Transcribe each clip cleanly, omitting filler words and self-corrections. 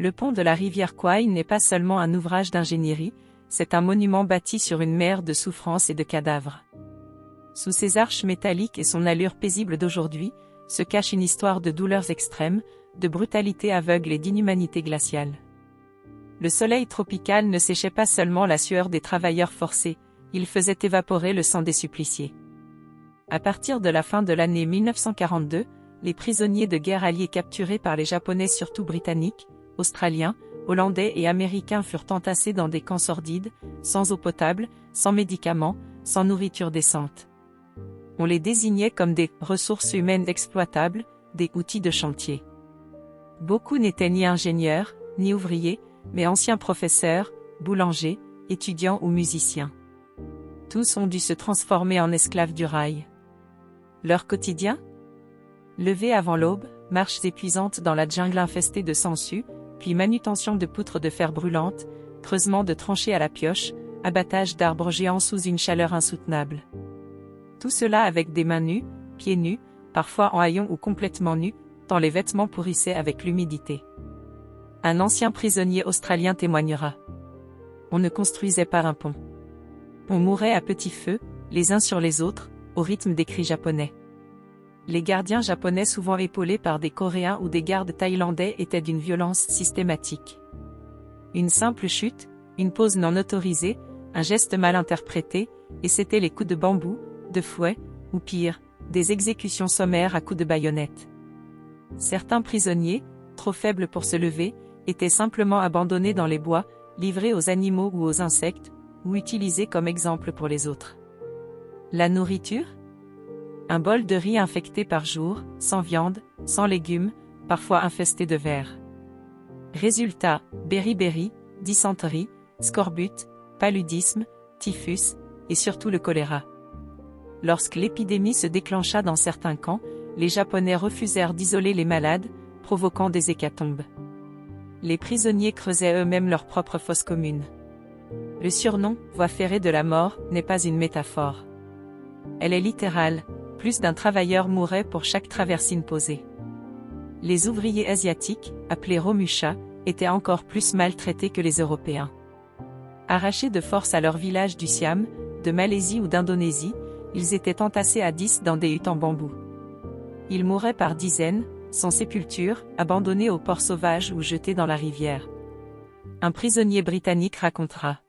Le pont de la rivière Kwai n'est pas seulement un ouvrage d'ingénierie, c'est un monument bâti sur une mer de souffrance et de cadavres. Sous ses arches métalliques et son allure paisible d'aujourd'hui, se cache une histoire de douleurs extrêmes, de brutalité aveugle et d'inhumanité glaciale. Le soleil tropical ne séchait pas seulement la sueur des travailleurs forcés, il faisait évaporer le sang des suppliciés. À partir de la fin de l'année 1942, les prisonniers de guerre alliés capturés par les Japonais, surtout britanniques, australiens, hollandais et américains, furent entassés dans des camps sordides, sans eau potable, sans médicaments, sans nourriture décente. On les désignait comme des ressources humaines exploitables, des outils de chantier. Beaucoup n'étaient ni ingénieurs, ni ouvriers, mais anciens professeurs, boulangers, étudiants ou musiciens. Tous ont dû se transformer en esclaves du rail. Leur quotidien ? Lever avant l'aube, marches épuisantes dans la jungle infestée de sangsues, puis manutention de poutres de fer brûlantes, creusement de tranchées à la pioche, abattage d'arbres géants sous une chaleur insoutenable. Tout cela avec des mains nues, pieds nus, parfois en haillons ou complètement nus, tant les vêtements pourrissaient avec l'humidité. Un ancien prisonnier australien témoignera. On ne construisait pas un pont. On mourait à petit feu, les uns sur les autres, au rythme des cris japonais. Les gardiens japonais, souvent épaulés par des Coréens ou des gardes thaïlandais, étaient d'une violence systématique. Une simple chute, une pause non autorisée, un geste mal interprété, et c'étaient les coups de bambou, de fouet, ou pire, des exécutions sommaires à coups de baïonnette. Certains prisonniers, trop faibles pour se lever, étaient simplement abandonnés dans les bois, livrés aux animaux ou aux insectes, ou utilisés comme exemple pour les autres. La nourriture ? Un bol de riz infecté par jour, sans viande, sans légumes, parfois infesté de vers. Résultat, beriberi, dysenterie, scorbut, paludisme, typhus, et surtout le choléra. Lorsque l'épidémie se déclencha dans certains camps, les Japonais refusèrent d'isoler les malades, provoquant des hécatombes. Les prisonniers creusaient eux-mêmes leur propre fosse commune. Le surnom « voie ferrée de la mort » n'est pas une métaphore. Elle est littérale, plus d'un travailleur mourait pour chaque traversine posée. Les ouvriers asiatiques, appelés Romusha, étaient encore plus maltraités que les Européens. Arrachés de force à leur village du Siam, de Malaisie ou d'Indonésie, ils étaient entassés à 10 dans des huttes en bambou. Ils mouraient par dizaines, sans sépulture, abandonnés aux porcs sauvages ou jetés dans la rivière. Un prisonnier britannique racontera.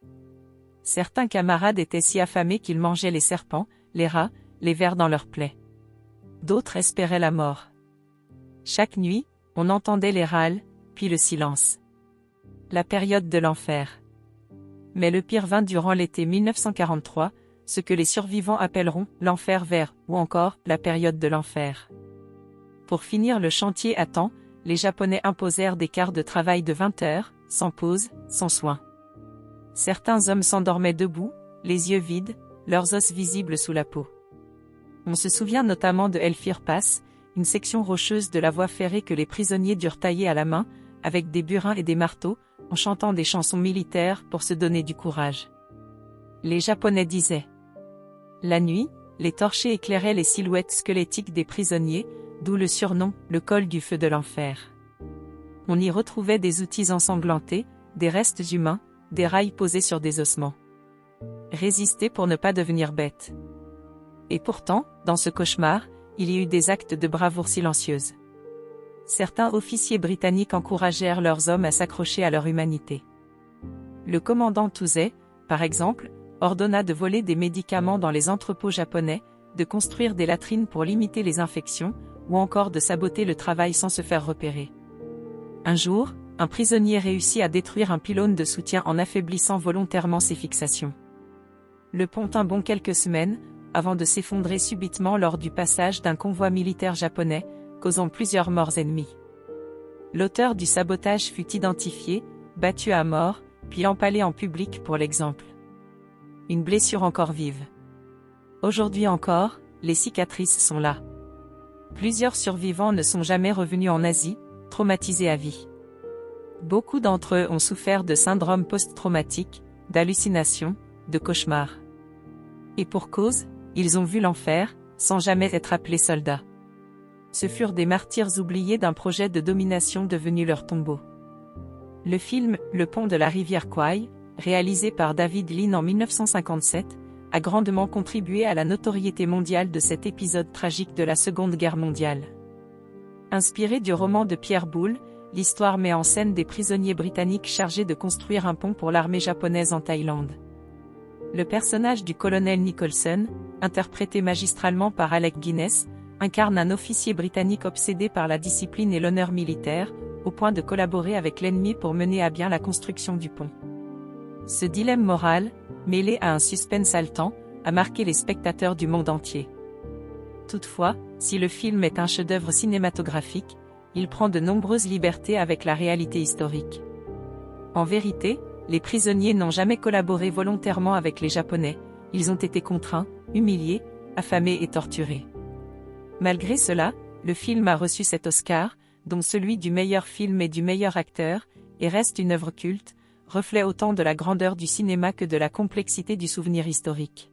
Certains camarades étaient si affamés qu'ils mangeaient les serpents, les rats, les vers dans leurs plaies. D'autres espéraient la mort. Chaque nuit, on entendait les râles, puis le silence. La période de l'enfer. Mais le pire vint durant l'été 1943, ce que les survivants appelleront l'enfer vert, ou encore la période de l'enfer. Pour finir le chantier à temps, les Japonais imposèrent des quarts de travail de 20 heures, sans pause, sans soin. Certains hommes s'endormaient debout, les yeux vides, leurs os visibles sous la peau. On se souvient notamment de Elfir Pass, une section rocheuse de la voie ferrée que les prisonniers durent tailler à la main, avec des burins et des marteaux, en chantant des chansons militaires pour se donner du courage. Les Japonais disaient. La nuit, les torchers éclairaient les silhouettes squelettiques des prisonniers, d'où le surnom, le col du feu de l'enfer. On y retrouvait des outils ensanglantés, des restes humains, des rails posés sur des ossements. Résister pour ne pas devenir bête. Et pourtant, dans ce cauchemar, il y eut des actes de bravoure silencieuse. Certains officiers britanniques encouragèrent leurs hommes à s'accrocher à leur humanité. Le commandant Touzé, par exemple, ordonna de voler des médicaments dans les entrepôts japonais, de construire des latrines pour limiter les infections, ou encore de saboter le travail sans se faire repérer. Un jour, un prisonnier réussit à détruire un pylône de soutien en affaiblissant volontairement ses fixations. Le pont tint bon quelques semaines, avant de s'effondrer subitement lors du passage d'un convoi militaire japonais, causant plusieurs morts ennemies. L'auteur du sabotage fut identifié, battu à mort, puis empalé en public pour l'exemple. Une blessure encore vive. Aujourd'hui encore, les cicatrices sont là. Plusieurs survivants ne sont jamais revenus en Asie, traumatisés à vie. Beaucoup d'entre eux ont souffert de syndrome post-traumatique, d'hallucinations, de cauchemars. Et pour cause, ils ont vu l'enfer, sans jamais être appelés soldats. Ce furent des martyrs oubliés d'un projet de domination devenu leur tombeau. Le film « Le pont de la rivière Kwai », réalisé par David Lean en 1957, a grandement contribué à la notoriété mondiale de cet épisode tragique de la Seconde Guerre mondiale. Inspiré du roman de Pierre Boulle, l'histoire met en scène des prisonniers britanniques chargés de construire un pont pour l'armée japonaise en Thaïlande. Le personnage du colonel Nicholson, interprété magistralement par Alec Guinness, incarne un officier britannique obsédé par la discipline et l'honneur militaire, au point de collaborer avec l'ennemi pour mener à bien la construction du pont. Ce dilemme moral, mêlé à un suspense haletant, a marqué les spectateurs du monde entier. Toutefois, si le film est un chef-d'œuvre cinématographique, il prend de nombreuses libertés avec la réalité historique. En vérité, les prisonniers n'ont jamais collaboré volontairement avec les Japonais, ils ont été contraints, humiliés, affamés et torturés. Malgré cela, le film a reçu cet Oscar, dont celui du meilleur film et du meilleur acteur, et reste une œuvre culte, reflet autant de la grandeur du cinéma que de la complexité du souvenir historique.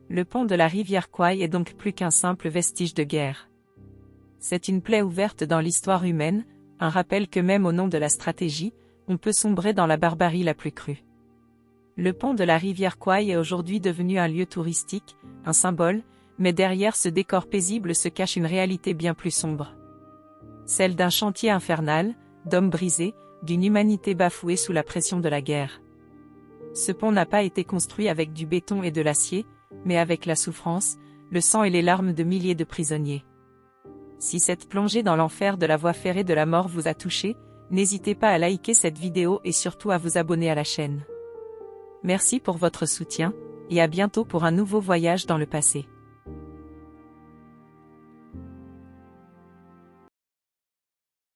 Le pont de la rivière Kwai est donc plus qu'un simple vestige de guerre. C'est une plaie ouverte dans l'histoire humaine, un rappel que même au nom de la stratégie, on peut sombrer dans la barbarie la plus crue. Le pont de la rivière Kwai est aujourd'hui devenu un lieu touristique, un symbole, mais derrière ce décor paisible se cache une réalité bien plus sombre. Celle d'un chantier infernal, d'hommes brisés, d'une humanité bafouée sous la pression de la guerre. Ce pont n'a pas été construit avec du béton et de l'acier, mais avec la souffrance, le sang et les larmes de milliers de prisonniers. Si cette plongée dans l'enfer de la voie ferrée de la mort vous a touché, n'hésitez pas à liker cette vidéo et surtout à vous abonner à la chaîne. Merci pour votre soutien, et à bientôt pour un nouveau voyage dans le passé.